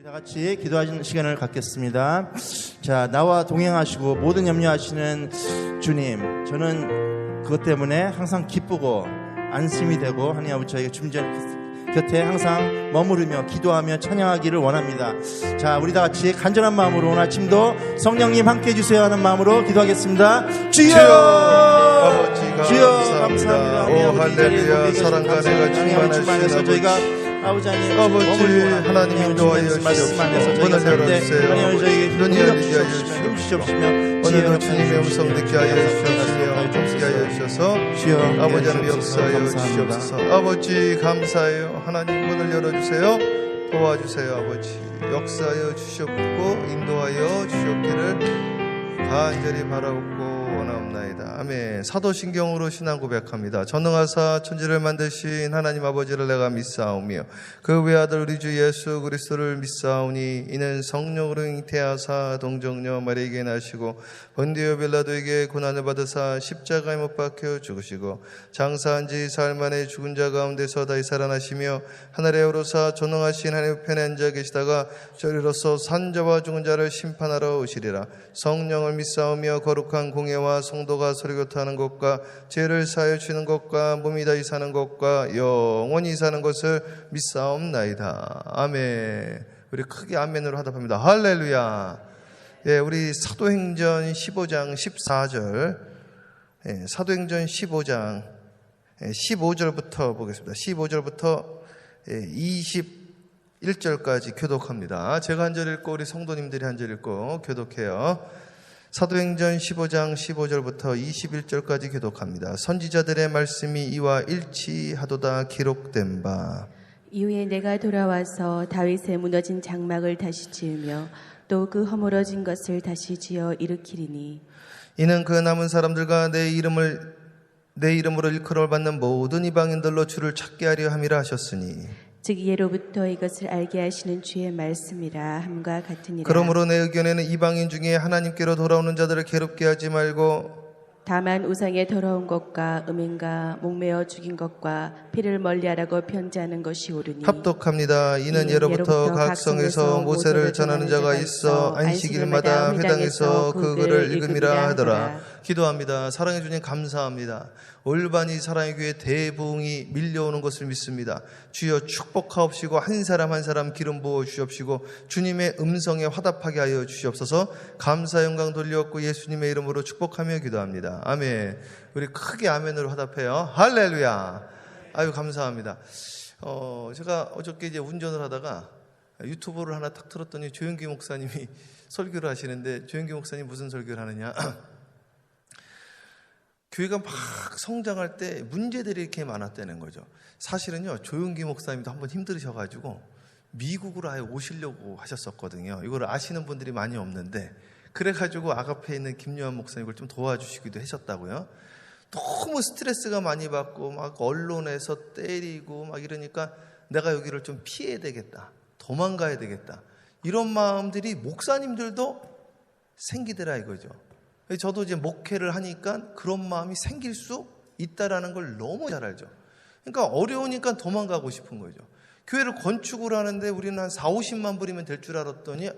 다 같이 기도하시는 시간을 갖겠습니다. 자, 나와 동행하시고 모든 염려하시는 주님, 저는 그것 때문에 항상 기쁘고 안심이 되고 하나님 아버지 저희가 주님 곁에 항상 머무르며 기도하며 찬양하기를 원합니다. 자, 우리 다 같이 간절한 마음으로 오늘 아침도 성령님 함께 해주세요 하는 마음으로 기도하겠습니다. 주여! 아버지 감사합니다. 오 할렐루야. 사랑과 내가 충만하신 아버지, 아버지 하나님 인도하여 주시옵시고 문을 열어주세요. 눈이 열리게 하여 주시옵시며 오늘도 주님의 음성 듣게 하여 주시옵시며 돕게 하여 주셔서 아버지 하나님 역사하여 주시옵소서. 아버지 감사해요. 하나님 문을 열어주세요. 도와주세요. 아버지 역사하여 주시옵고 인도하여 주시옵기를 간절히 바라옵고 원하옵나이다. 아멘. 사도신경으로 신앙 고백합니다. 전능하사 천지를 만드신 하나님 아버지를 내가 믿사오며 그 외아들 우리 주 예수 그리스도를 믿사오니 이는 성령으로 잉태하사 동정녀 마리에게 나시고 본디오 빌라도에게 고난을 받으사 십자가에 못 박혀 죽으시고 장사한 지 사흘 만에 죽은 자 가운데서 다시 살아나시며 하늘에 오르사 전능하신 하나님 편에 앉아 계시다가 저리로서 산 자와 죽은 자를 심판하러 오시리라. 성령을 믿사오며 거룩한 공예와 성도가 서리교토하는 것과 죄를 사하여 주는 것과 몸이 다시 사는 것과 영원히 사는 것을 믿사옵나이다. 아멘. 우리 크게 아멘으로 화답합니다. 할렐루야. 예, 우리 사도행전 15장 14절, 예, 사도행전 15장 15절부터 보겠습니다. 15절부터 21절까지 교독합니다. 제가 한 절 읽고 우리 성도님들이 한 절 읽고 교독해요. 사도행전 15장 15절부터 21절까지 교독합니다. 선지자들의 말씀이 이와 일치하도다 기록된 바. 이후에 내가 돌아와서 다윗의 무너진 장막을 다시 지으며 또 그 허물어진 것을 다시 지어 일으키리니 이는 그 남은 사람들과 내 이름으로 일컬어 받는 모든 이방인들로 주를 찾게 하려 함이라 하셨으니 즉 예로부터 이것을 알게 하시는 주의 말씀이라 함과 같으니라. 그러므로 내 의견에는 이방인 중에 하나님께로 돌아오는 자들을 괴롭게 하지 말고 다만 우상에 더러운 것과 음행과 목매어 죽인 것과 피를 멀리하라고 편지하는 것이 옳으니 합독합니다. 이는 예로부터 각 성에서 모세를 전하는 자가 있어 안식일마다 회당에서 그 글을 읽음이라 하더라. 기도합니다. 사랑해 주님 감사합니다. 올바니 사랑의 교회 대부흥이 밀려오는 것을 믿습니다. 주여 축복하옵시고 한 사람 한 사람 기름 부어 주시옵시고 주님의 음성에 화답하게 하여 주시옵소서. 감사 영광 돌려옵고 예수님의 이름으로 축복하며 기도합니다. 아멘. 우리 크게 아멘으로 화답해요. 할렐루야. 아유 감사합니다. 제가 어저께 이제 운전을 하다가 유튜브를 하나 탁 틀었더니 조영기 목사님이 설교를 하시는데 조영기 목사님 무슨 설교를 하느냐? 교회가 막 성장할 때 문제들이 이렇게 많았다는 거죠. 사실은요, 조용기 목사님도 한번 힘들으셔가지고 미국으로 아예 오시려고 하셨었거든요. 이걸 아시는 분들이 많이 없는데, 그래가지고 아가페에 있는 김요한 목사님을 좀 도와주시기도 하셨다고요. 너무 스트레스가 많이 받고 막 언론에서 때리고 막 이러니까 내가 여기를 좀 피해야 되겠다, 도망가야 되겠다, 이런 마음들이 목사님들도 생기더라 이거죠. 저도 이제 목회를 하니까 그런 마음이 생길 수 있다라는 걸 너무 잘 알죠. 그러니까 어려우니까 도망가고 싶은 거죠. 교회를 건축을 하는데 우리는 한 4, 50만 불이면 될 줄 알았더니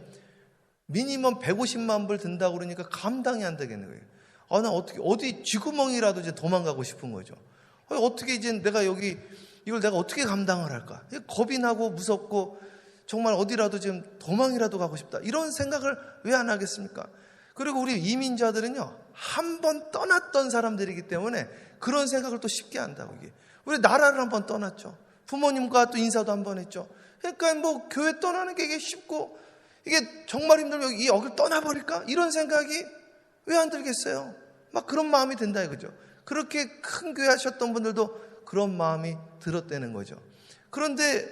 미니멈 150만 불 든다고 그러니까 감당이 안 되겠는 거예요. 나 어디 쥐구멍이라도 이제 도망가고 싶은 거죠. 어떻게 이제 이걸 내가 어떻게 감당을 할까? 겁이 나고 무섭고 정말 어디라도 지금 도망이라도 가고 싶다. 이런 생각을 왜 안 하겠습니까? 그리고 우리 이민자들은요, 한 번 떠났던 사람들이기 때문에 그런 생각을 또 쉽게 한다고. 이게 우리 나라를 한 번 떠났죠. 부모님과 또 인사도 한 번 했죠. 그러니까 뭐 교회 떠나는 게 이게 쉽고 이게 정말 힘들면 여기를 떠나버릴까? 이런 생각이 왜 안 들겠어요? 막 그런 마음이 든다 이거죠. 그렇게 큰 교회 하셨던 분들도 그런 마음이 들었다는 거죠. 그런데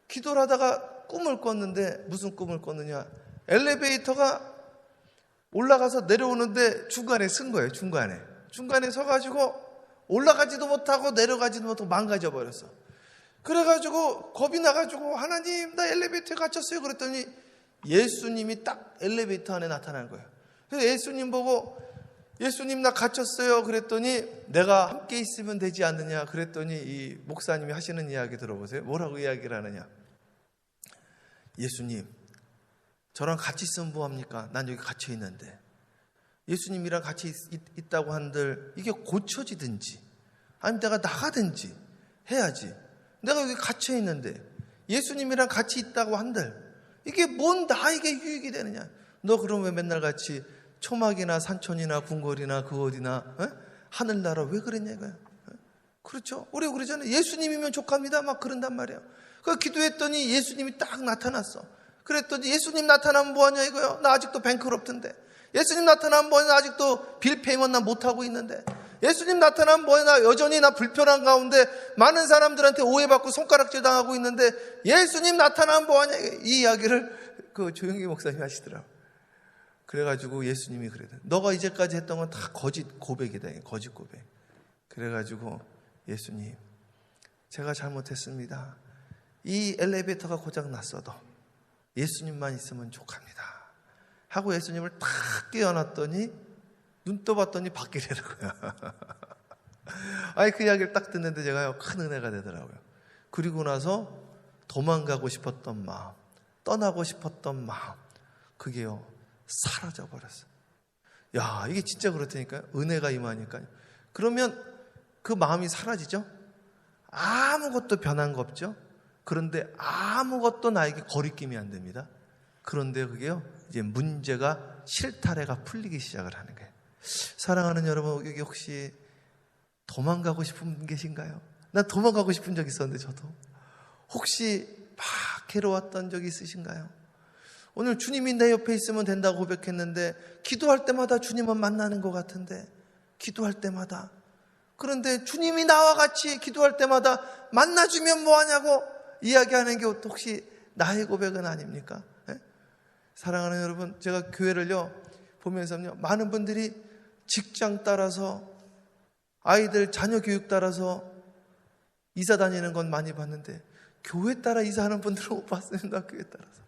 기도를 하다가 꿈을 꿨는데 무슨 꿈을 꿨느냐? 엘리베이터가 올라가서 내려오는데 중간에 쓴 거예요. 중간에 서가지고 올라가지도 못하고 내려가지도 못하고 망가져 버렸어. 그래가지고 겁이 나가지고 하나님 나 엘리베이터에 갇혔어요. 그랬더니 예수님이 딱 엘리베이터 안에 나타난 거예요. 그래서 예수님 보고 예수님 나 갇혔어요. 그랬더니 내가 함께 있으면 되지 않느냐. 그랬더니 이 목사님이 하시는 이야기 들어보세요. 뭐라고 이야기를 하느냐. 예수님, 저랑 같이 있으면 뭐합니까? 난 여기 갇혀 있는데. 예수님이랑 같이 있다고 한들 이게 고쳐지든지 아니면 내가 나가든지 해야지. 내가 여기 갇혀 있는데 예수님이랑 같이 있다고 한들 이게 뭔 나에게 유익이 되느냐? 너 그럼 왜 맨날 같이 초막이나 산촌이나 궁궐이나 그 어디나 하늘나라 왜 그랬냐 이거야? 그렇죠? 우리 그러잖아요. 예수님이면 족합니다. 막 그런단 말이에요. 그 기도했더니 예수님이 딱 나타났어. 그랬더니 예수님 나타나면 뭐하냐 이거요? 나 아직도 뱅크럽던데. 예수님 나타나면 뭐하냐? 나 아직도 빌 페이먼 나 못하고 있는데. 예수님 나타나면 뭐하냐? 나 여전히 나 불편한 가운데 많은 사람들한테 오해받고 손가락질 당하고 있는데 예수님 나타나면 뭐하냐? 이 이야기를 그 조용기 목사님이 하시더라고. 그래가지고 예수님이 그래요. 너가 이제까지 했던 건 다 거짓 고백이다. 거짓 고백. 그래가지고 예수님, 제가 잘못했습니다. 이 엘리베이터가 고장 났어도 예수님만 있으면 족합니다. 하고 예수님을 탁 끼워놨더니 눈 떠봤더니 바뀌더라고요. 아니 그 이야기를 딱 듣는데 제가 큰 은혜가 되더라고요. 그리고 나서 도망가고 싶었던 마음, 떠나고 싶었던 마음, 그게요 사라져 버렸어요. 야, 이게 진짜 그렇다니까요. 은혜가 임하니까요. 그러면 그 마음이 사라지죠. 아무것도 변한 거 없죠. 그런데 아무것도 나에게 거리낌이 안 됩니다. 그런데 그게요 이제 문제가 실타래가 풀리기 시작을 하는 거예요. 사랑하는 여러분, 여기 혹시 도망가고 싶은 분 계신가요? 난 도망가고 싶은 적 있었는데 저도. 혹시 막 괴로웠던 적이 있으신가요? 오늘 주님이 내 옆에 있으면 된다고 고백했는데 기도할 때마다 주님은 만나는 것 같은데, 기도할 때마다. 그런데 주님이 나와 같이 기도할 때마다 만나주면 뭐하냐고 이야기하는 게 혹시 나의 고백은 아닙니까? 네? 사랑하는 여러분, 제가 교회를요 보면서요 많은 분들이 직장 따라서 아이들 자녀 교육 따라서 이사 다니는 건 많이 봤는데 교회 따라 이사하는 분들은 못 봤습니다. 교회 따라서.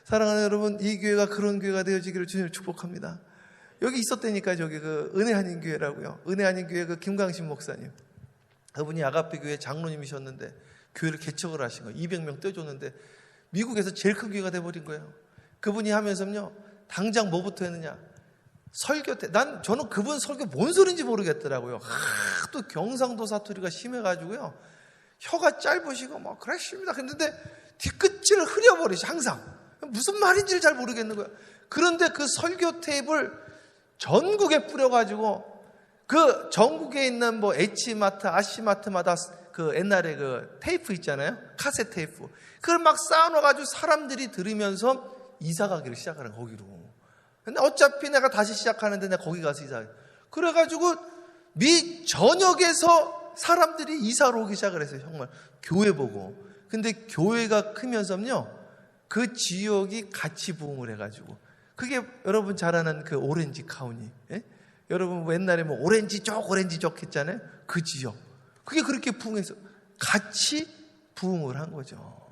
사랑하는 여러분, 이 교회가 그런 교회가 되어지기를 주님을 축복합니다. 여기 있었다니까, 저기 그 은혜 한인 교회라고요. 은혜 한인 교회 그 김광신 목사님. 그분이 아가페 교회 장로님이셨는데 교회를 개척을 하신 거예요. 200명 떼줬는데 미국에서 제일 큰 교회가 돼버린 거예요. 그분이 하면서요 당장 뭐부터 했느냐? 설교 때, 저는 그분 설교 뭔 소리인지 모르겠더라고요. 또 경상도 사투리가 심해가지고요. 혀가 짧으시고 뭐 그러십니다. 근데 뒤끝을 흐려버리시 항상. 무슨 말인지를 잘 모르겠는 거예요. 그런데 그 설교 테이프를 전국에 뿌려가지고 그 전국에 있는 뭐 H마트, 아시마트마다 그 옛날에 그 테이프 있잖아요. 카세트 테이프. 그걸 막 쌓아놔가지고 사람들이 들으면서 이사 가기를 시작하는 거기로. 근데 어차피 내가 다시 시작하는데 내가 거기 가서 이사. 그래가지고 미 전역에서 사람들이 이사를 오기 시작을 했어요. 정말 교회 보고. 근데 교회가 크면서요 그 지역이 같이 부흥을 해가지고 그게 여러분 잘 아는 그 오렌지 카운티. 예? 여러분 뭐 옛날에 뭐 오렌지 쪽 했잖아요. 그 지역. 그게 그렇게 부흥해서 같이 부흥을 한 거죠.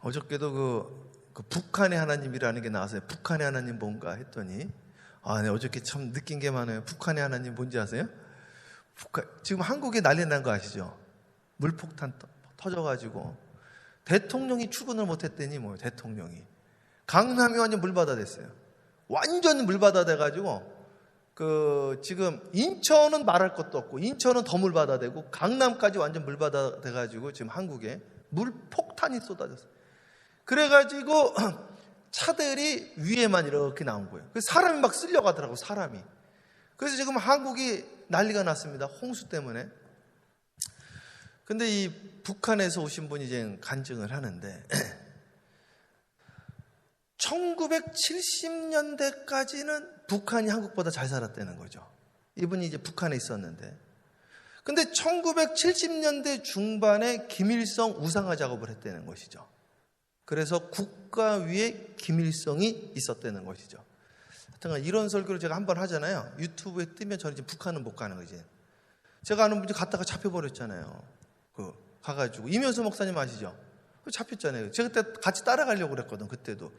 어저께도 그 북한의 하나님이라는 게 나왔어요. 북한의 하나님 뭔가 했더니 네, 어저께 참 느낀 게 많아요. 북한의 하나님 뭔지 아세요? 지금 한국에 난리 난 거 아시죠? 물폭탄 터져가지고 대통령이 출근을 못했더니 뭐예요? 대통령이 강남이 완전 물바다 됐어요. 완전 물바다 돼가지고 지금 인천은 말할 것도 없고 인천은 더 물바다 되고 강남까지 완전 물바다 돼가지고 지금 한국에 물폭탄이 쏟아졌어요. 그래가지고 차들이 위에만 이렇게 나온 거예요. 사람이 막 쓸려가더라고, 사람이. 그래서 지금 한국이 난리가 났습니다. 홍수 때문에. 근데 이 북한에서 오신 분이 이제 간증을 하는데 1970년대까지는 북한이 한국보다 잘 살았다는 거죠. 이분이 이제 북한에 있었는데. 근데 1970년대 중반에 김일성 우상화 작업을 했다는 것이죠. 그래서 국가 위에 김일성이 있었다는 것이죠. 하여튼 이런 설교를 제가 한번 하잖아요. 유튜브에 뜨면 저는 이제 북한은 못 가는 거지. 제가 아는 분이 갔다가 잡혀버렸잖아요. 가가지고 이면수 목사님 아시죠? 잡혔잖아요. 제가 그때 같이 따라가려고 그랬거든. 그때도.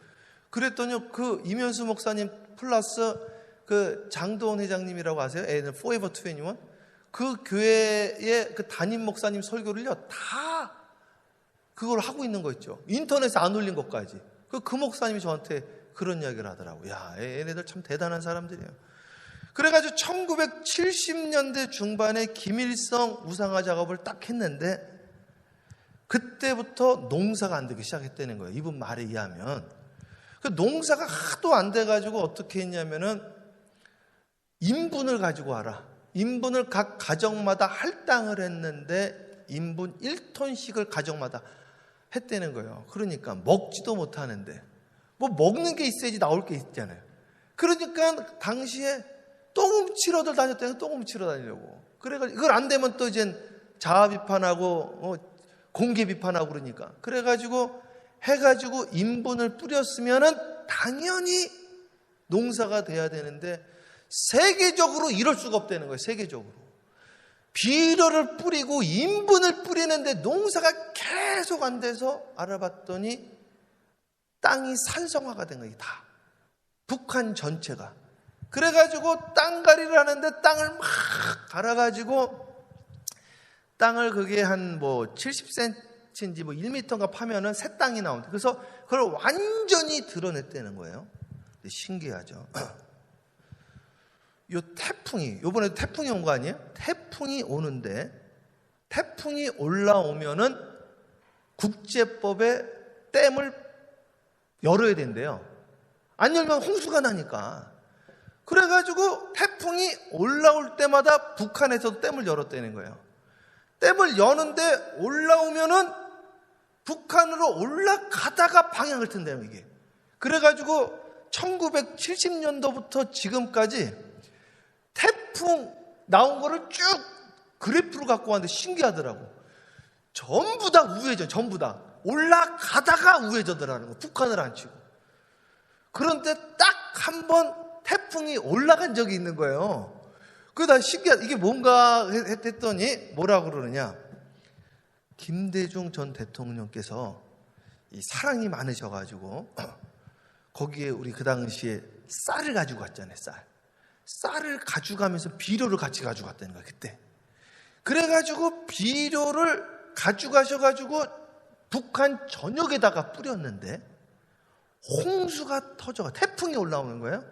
그랬더니 그 이면수 목사님 플러스 그 장도원 회장님이라고 아세요? Forever 21. 그 교회의 그 담임 목사님 설교를요 다 그걸 하고 있는 거 있죠. 인터넷에 안 올린 것까지. 그 목사님이 저한테 그런 이야기를 하더라고요. 야, 얘네들 참 대단한 사람들이에요. 그래가지고 1970년대 중반에 김일성 우상화 작업을 딱 했는데 그때부터 농사가 안 되기 시작했다는 거예요. 이분 말에 의하면. 그 농사가 하도 안 돼가지고 어떻게 했냐면은 인분을 가지고 와라. 인분을 각 가정마다 할당을 했는데 인분 1톤씩을 가정마다 했다는 거예요. 그러니까 먹지도 못하는데 뭐 먹는 게 있어야지 나올 게 있잖아요. 그러니까 당시에 똥 훔치러들 다녔다는 똥 훔치러 다니려고. 그래가지고 이걸 안 되면 또 이제 자아 비판하고 공개 비판하고 그러니까. 그래가지고 해가지고 인분을 뿌렸으면은 당연히 농사가 돼야 되는데 세계적으로 이럴 수가 없다는 거예요. 세계적으로. 비료를 뿌리고 인분을 뿌리는데 농사가 계속 안 돼서 알아봤더니 땅이 산성화가 된 거예요. 다. 북한 전체가. 그래가지고 땅갈이를 하는데 땅을 막 갈아가지고 땅을 그게 한 뭐 70cm인지 뭐 1m인가 파면은 새 땅이 나온다. 그래서 그걸 완전히 드러냈다는 거예요. 신기하죠. 요 태풍이, 요번에 태풍이 온 거 아니에요? 태풍이 오는데, 태풍이 올라오면은 국제법에 댐을 열어야 된대요. 안 열면 홍수가 나니까. 그래가지고 태풍이 올라올 때마다 북한에서도 댐을 열었다는 거예요. 댐을 여는데 올라오면은 북한으로 올라가다가 방향을 튼대요, 이게. 그래가지고 1970년도부터 지금까지 태풍 나온 거를 쭉 그래프로 갖고 왔는데 신기하더라고. 전부 다 우회전, 전부 다. 올라가다가 우회전더라는 거. 북한을 안 치고. 그런데 딱 한 번 태풍이 올라간 적이 있는 거예요. 그다 신기하다. 이게 뭔가 했더니 뭐라고 그러느냐. 김대중 전 대통령께서 이 사랑이 많으셔가지고 거기에 우리 그 당시에 쌀을 가지고 갔잖아요. 쌀을 가져가면서 비료를 같이 가져갔다는 거야, 그때. 그래가지고 비료를 가져가셔가지고 북한 전역에다가 뿌렸는데 홍수가 터져가 태풍이 올라오는 거예요.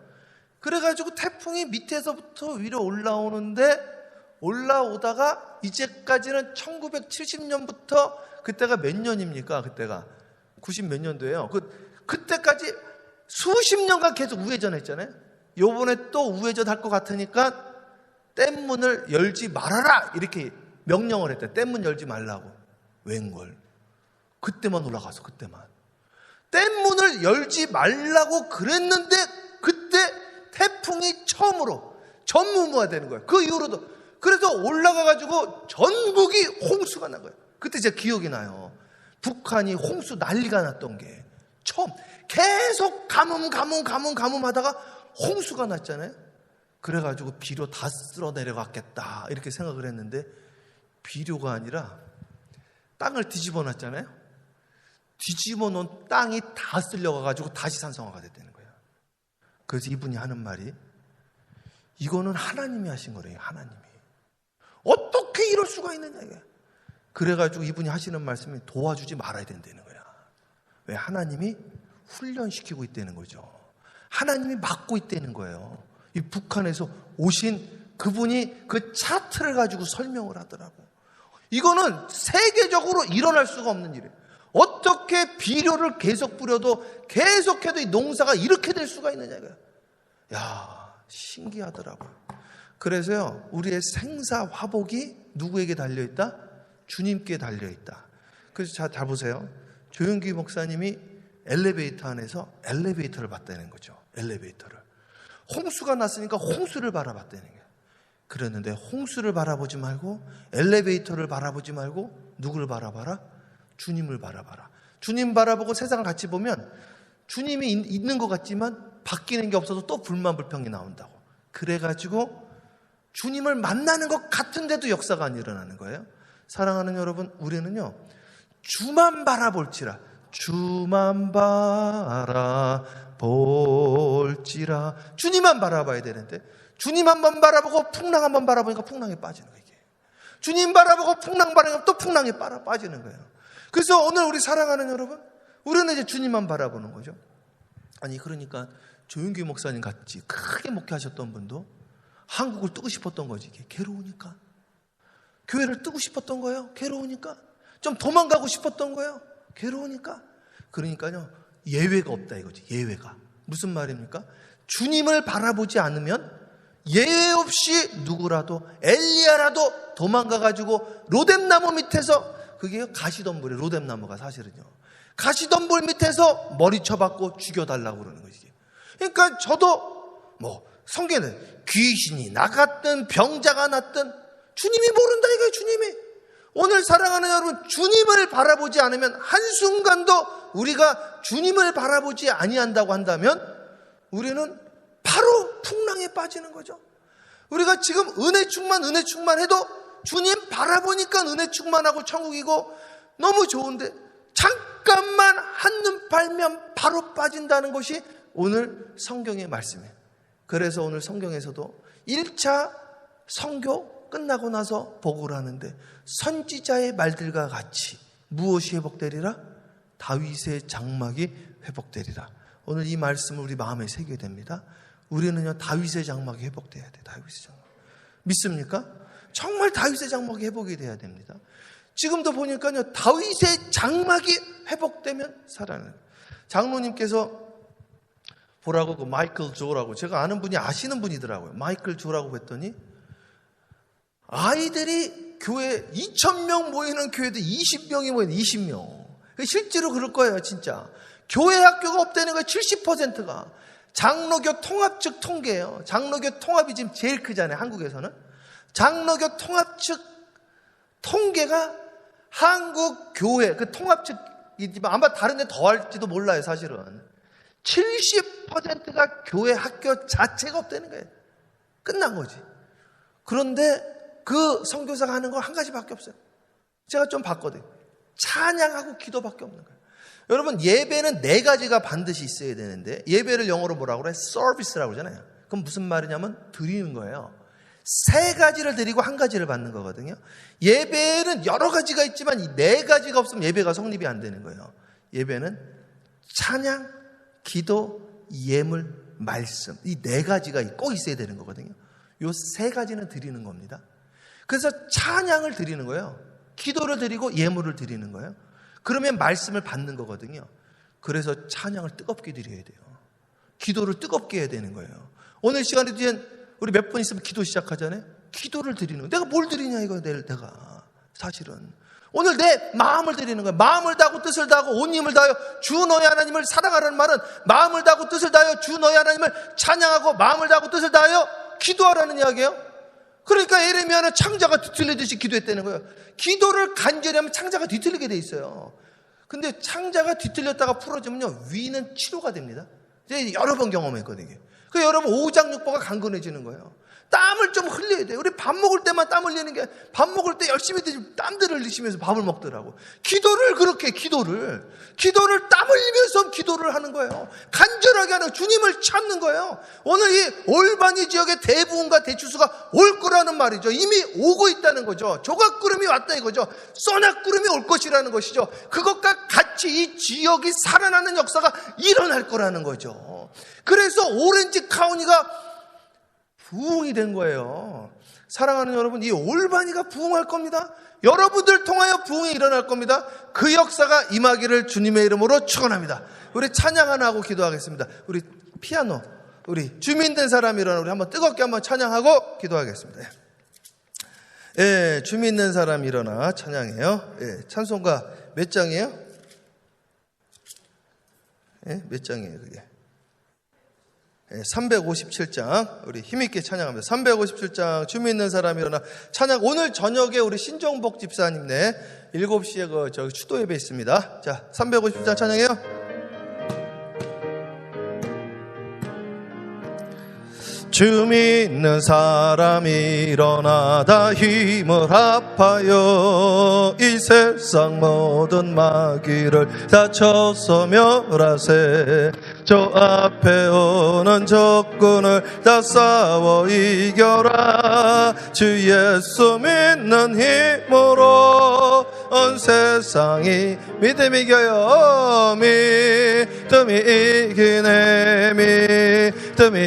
그래가지고 태풍이 밑에서부터 위로 올라오는데 올라오다가 이제까지는 1970년부터 그때가 몇 년입니까? 그때가 90 몇 년도예요. 그때까지 수십 년간 계속 우회전했잖아요. 요번에 또 우회전 할 것 같으니까 댐문을 열지 말아라 이렇게 명령을 했대. 댐문 열지 말라고. 웬걸. 그때만 올라가서 그때만. 댐문을 열지 말라고 그랬는데 그때 태풍이 처음으로 전무후무가 되는 거예요. 그 이후로도. 그래서 올라가가지고 전국이 홍수가 난 거예요. 그때 제가 기억이 나요. 북한이 홍수 난리가 났던 게 처음 계속 가뭄 하다가 홍수가 났잖아요. 그래가지고 비료 다 쓸어 내려갔겠다 이렇게 생각을 했는데 비료가 아니라 땅을 뒤집어 놨잖아요. 뒤집어 놓은 땅이 다 쓸려가가지고 다시 산성화가 됐다는 거예요. 그래서 이분이 하는 말이 이거는 하나님이 하신 거래요. 하나님이. 어떻게 이럴 수가 있느냐 이게. 그래가지고 이분이 하시는 말씀이 도와주지 말아야 된다는 거야. 왜? 하나님이 훈련시키고 있다는 거죠. 하나님이 막고 있다는 거예요. 이 북한에서 오신 그분이 그 차트를 가지고 설명을 하더라고. 이거는 세계적으로 일어날 수가 없는 일이에요. 어떻게 비료를 계속 뿌려도 계속해도 이 농사가 이렇게 될 수가 있느냐 이거야. 야, 신기하더라고요. 그래서요, 우리의 생사 화복이 누구에게 달려있다? 주님께 달려있다. 그래서 잘 보세요. 조용기 목사님이 엘리베이터 안에서 엘리베이터를 봤다는 거죠. 엘리베이터를. 홍수가 났으니까 홍수를 바라봤다는 거예요. 그랬는데 홍수를 바라보지 말고 엘리베이터를 바라보지 말고 누구를 바라봐라? 주님을 바라봐라. 주님 바라보고 세상을 같이 보면 주님이 있는 것 같지만 바뀌는 게 없어서 또 불만불평이 나온다고. 그래가지고 주님을 만나는 것 같은데도 역사가 안 일어나는 거예요. 사랑하는 여러분, 우리는요 주만 바라볼지라. 주만 바라볼지라. 주님만 바라봐야 되는데 주님 한번 바라보고 풍랑 한번 바라보니까 풍랑에 빠지는 거예요. 주님 바라보고 풍랑 바라보니까 또 풍랑에 빠지는 거예요. 그래서 오늘 우리 사랑하는 여러분, 우리는 이제 주님만 바라보는 거죠. 아니 그러니까 조윤규 목사님 같이 크게 목회하셨던 분도 한국을 뜨고 싶었던 거지. 이게 괴로우니까. 교회를 뜨고 싶었던 거예요. 괴로우니까. 좀 도망가고 싶었던 거예요. 괴로우니까. 그러니까요, 예외가 없다 이거지. 예외가. 무슨 말입니까? 주님을 바라보지 않으면 예외 없이 누구라도, 엘리야라도 도망가가지고 로뎀나무 밑에서, 그게 가시덤불이 로뎀나무가 사실은요, 가시덤불 밑에서 머리 쳐박고 죽여달라고 그러는 거지. 그러니까 저도 성경에는 귀신이 나갔든 병자가 났든 주님이 모른다 이거예요. 주님이. 오늘 사랑하는 여러분, 주님을 바라보지 않으면, 한순간도 우리가 주님을 바라보지 아니한다고 한다면 우리는 바로 풍랑에 빠지는 거죠. 우리가 지금 은혜 충만 해도 주님 바라보니까 은혜 충만하고 천국이고 너무 좋은데, 잠깐만 한눈 팔면 바로 빠진다는 것이 오늘 성경의 말씀이에요. 그래서 오늘 성경에서도 1차 선교 끝나고 나서 보고를 하는데, 선지자의 말들과 같이 무엇이 회복되리라? 다윗의 장막이 회복되리라. 오늘 이 말씀을 우리 마음에 새겨야 됩니다. 우리는요, 다윗의 장막이 회복돼야 돼. 다윗의 장막. 믿습니까? 정말 다윗의 장막이 회복이 돼야 됩니다. 지금도 보니까요, 다윗의 장막이 회복되면 살아나는. 장로님께서 보라고 그 마이클 조라고, 제가 아는 분이 아시는 분이더라고요. 마이클 조라고 했더니 아이들이 교회 2,000명 모이는 교회도 20명이 모이는 20명. 실제로 그럴 거예요, 진짜. 교회 학교가 없다는 거예요. 70%가. 장로교 통합 측 통계예요. 장로교 통합이 지금 제일 크잖아요, 한국에서는. 장로교 통합 측 통계가 한국 교회 그 통합 측이지만 아마 다른 데 더 할지도 몰라요, 사실은. 70%가 교회 학교 자체가 없다는 거예요. 끝난 거지. 그런데 그 선교사가 하는 건 한 가지밖에 없어요. 제가 좀 봤거든요. 찬양하고 기도밖에 없는 거예요. 여러분, 예배는 4가지가 반드시 있어야 되는데, 예배를 영어로 뭐라고 그래? 서비스라고 그러잖아요. 그럼 무슨 말이냐면 드리는 거예요. 3가지를 드리고 1가지를 받는 거거든요. 예배는 여러 가지가 있지만 이 4가지가 없으면 예배가 성립이 안 되는 거예요. 예배는 찬양, 기도, 예물, 말씀, 이 4가지가 꼭 있어야 되는 거거든요. 이 3가지는 드리는 겁니다. 그래서 찬양을 드리는 거예요. 기도를 드리고 예물을 드리는 거예요. 그러면 말씀을 받는 거거든요. 그래서 찬양을 뜨겁게 드려야 돼요. 기도를 뜨겁게 해야 되는 거예요. 오늘 시간에 우리 몇 분 있으면 기도 시작하잖아요. 기도를 드리는 거예요. 내가 뭘 드리냐 이거 내가 사실은 오늘 내 마음을 드리는 거예요. 마음을 다하고 뜻을 다하고 온 힘을 다하여 주 너의 하나님을 사랑하라는 말은 마음을 다하고 뜻을 다하여 주 너의 하나님을 찬양하고 마음을 다하고 뜻을 다하여 기도하라는 이야기예요. 그러니까 예레미야는 창자가 뒤틀리듯이 기도했다는 거예요. 기도를 간절히 하면 창자가 뒤틀리게 돼 있어요. 근데 창자가 뒤틀렸다가 풀어지면요, 위는 치료가 됩니다. 제가 여러 번 경험했거든요. 그 여러분 오장육부가 강건해지는 거예요. 땀을 좀 흘려야 돼요. 우리 밥 먹을 때만 땀 흘리는 게, 밥 먹을 때 열심히 땀들을 흘리시면서 밥을 먹더라고. 기도를 그렇게 기도를 땀 흘리면서 기도를 하는 거예요. 간절하게 하는, 주님을 찾는 거예요. 오늘 이 올바니 지역의 대부흥과 대추수가 올 거라는 말이죠. 이미 오고 있다는 거죠. 조각구름이 왔다 이거죠. 소낙구름이 올 것이라는 것이죠. 그것과 같이 이 지역이 살아나는 역사가 일어날 거라는 거죠. 그래서 오렌지 카운티가 부흥이 된 거예요. 사랑하는 여러분, 이 올바니가 부흥할 겁니다. 여러분들 통하여 부흥이 일어날 겁니다. 그 역사가 임하기를 주님의 이름으로 축원합니다. 우리 찬양 하나 하고 기도하겠습니다. 우리 피아노, 우리 주민된 사람 일어나 우리 한번 뜨겁게 한번 찬양하고 기도하겠습니다. 예, 주민된 사람 일어나 찬양해요. 예, 찬송가 몇 장이에요? 예, 몇 장이에요, 그게? 357장 우리 힘있게 찬양합니다. 357장 주미 있는 사람 일어나 찬양. 오늘 저녁에 우리 신종복 집사님네 7시에 저기 추도 예배 있습니다. 자, 350장 찬양해요. 주 믿는 사람이 일어나 다 힘을 합하여 이 세상 모든 마귀를 다 쳐서 멸하세. 저 앞에 오는 적군을 다 싸워 이겨라. 주 예수 믿는 힘으로 온 세상이 믿음이 이겨요. 믿음이 이기네. 믿음이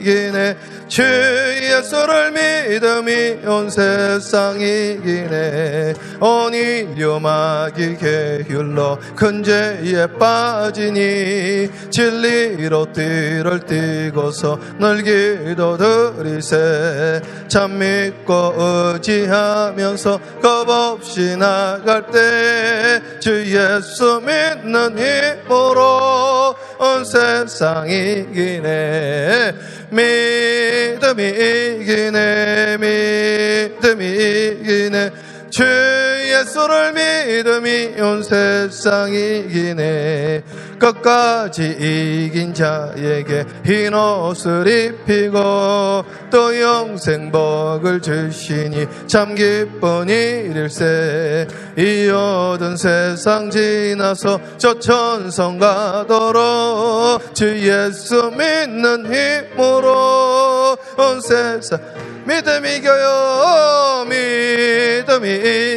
이기네. 주 예수를 믿음이 온 세상이 이기네. 온 인류 마귀 게을러 큰 죄에 빠지니 진리로 띠를 띠고서 늘 기도드리세. 참 믿고 의지하면서 겁없이 나갈 때 주 예수 믿는 힘으로 온 세상이 이기네. 믿음이 이기네. 믿음이 이기네. 주 예수를 믿음이 온 세상이 이기네. 끝까지 이긴 자에게 흰 옷을 입히고 또 영생복을 주시니 참 기쁜 일일세. 이 얻은 세상 지나서 저 천성 가도록 주 예수 믿는 힘으로 온 세상 믿음이 이겨요. 믿음이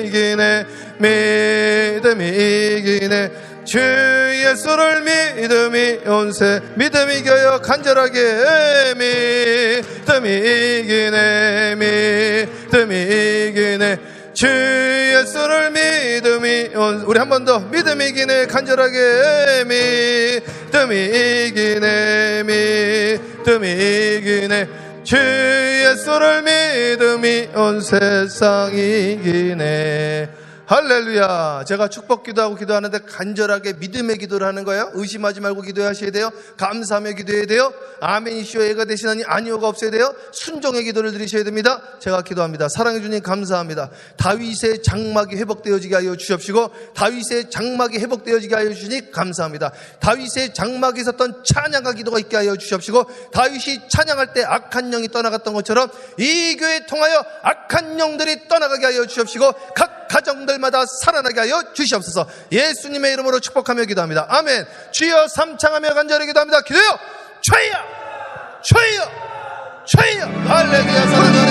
이기네. 믿음이 이기네. 주 예수를 믿음이 온세. 믿음이 이겨요. 간절하게 믿음이 이기네. 믿음이 이기네. 주 예수를 믿음이 온. 우리 한 번 더 믿음이 이기네. 간절하게 믿음이 이기네. 믿음이 이기네. 주 예수를 믿음이 온 세상이 이기네. 할렐루야. 제가 축복 기도하고 기도하는데 간절하게 믿음의 기도를 하는 거예요. 의심하지 말고 기도하셔야 돼요. 감사하며 기도해야 돼요. 아멘 이시오 예가 되시나니 아니오가 없어야 돼요. 순종의 기도를 드리셔야 됩니다. 제가 기도합니다. 사랑해 주님 감사합니다. 다윗의 장막이 회복되어지게 하여 주시옵시고 다윗의 장막이 회복되어지게 하여 주시니 감사합니다. 다윗의 장막에 있었던 찬양과 기도가 있게 하여 주시옵시고 다윗이 찬양할 때 악한 영이 떠나갔던 것처럼 이 교회 통하여 악한 영들이 떠나가게 하여 주시옵시고 각 가정들마다 살아나게 하여 주시옵소서. 예수님의 이름으로 축복하며 기도합니다. 아멘. 주여 삼창하며 간절히 기도합니다. 기도요. 주여 주여 주여. 할렐루야. 사랑하는